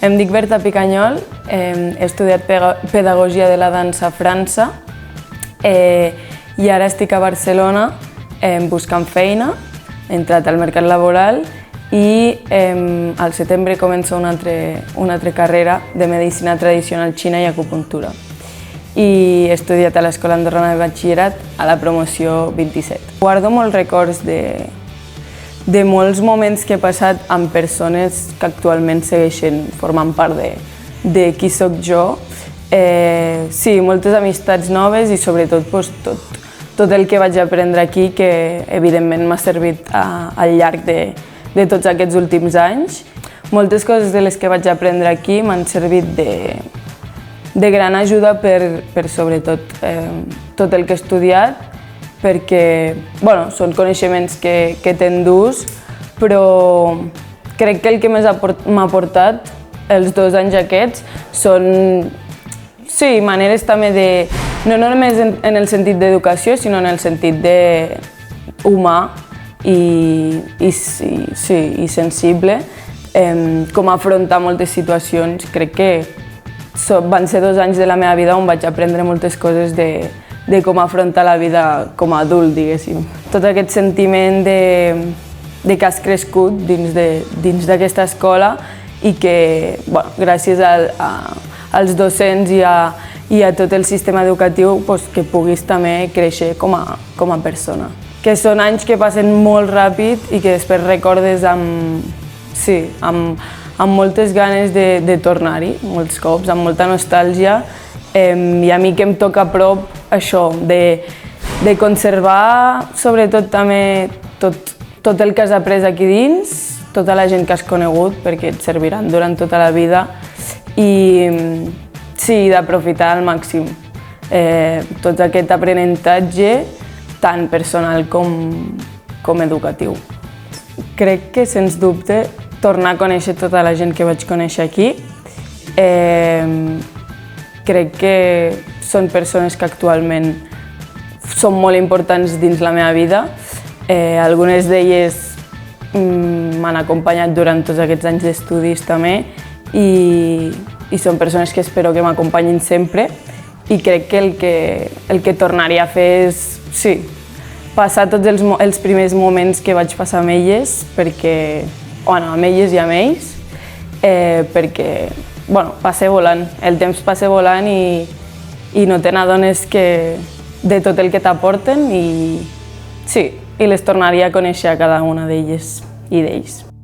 Em dic Berta Picanyol, he estudiat Pedagogia de la dansa a França i ara estic a Barcelona buscant feina, he entrat al mercat laboral i al setembre començo una altra carrera de Medicina Tradicional Xina i Acupuntura. I he estudiat a l'Escola Andorrana de Batxillerat a la promoció 27. Guardo molts records de molts moments que he passat amb persones que actualment segueixen formant part de qui soc jo. Sí, moltes amistats noves i sobretot tot el que vaig aprendre aquí, que evidentment m'ha servit al llarg de tots aquests últims anys. Moltes coses de les que vaig aprendre aquí m'han servit de gran ajuda per sobretot tot el que he estudiat, perquè són coneixements que t'endús, però crec que el que més m'ha aportat els 2 anys aquests són maneres també de, no només en el sentit d'educació, sinó en el sentit humà i sensible, com afrontar moltes situacions. Crec que van ser 2 anys de la meva vida on vaig aprendre moltes coses de com afrontar la vida com a adult, diguéssim. Tot aquest sentiment de que has crescut dins d'aquesta escola i que, gràcies als docents i a tot el sistema educatiu, que puguis també créixer com a persona. Que són anys que passen molt ràpid i que després recordes amb moltes ganes de tornar-hi, molts cops, amb molta nostàlgia. I a mi que em toca a prop això, de conservar sobretot també tot el que has après aquí dins, tota la gent que has conegut, perquè et serviran durant tota la vida, i d'aprofitar al màxim tot aquest aprenentatge, tant personal com educatiu. Crec que, sens dubte, tornar a conèixer tota la gent que vaig conèixer aquí. Crec que són persones que actualment són molt importants dins la meva vida. Algunes d'elles m'han acompanyat durant tots aquests anys d'estudis també i són persones que espero que m'acompanyin sempre, i crec que el que tornaria a fer és passar tots els primers moments que vaig passar amb elles, amb elles i amb ells, perquè passa volant, el temps passa volant i no te n'adones de tot el que t'aporten, i les tornaria a conèixer a cada una d'elles i d'ells.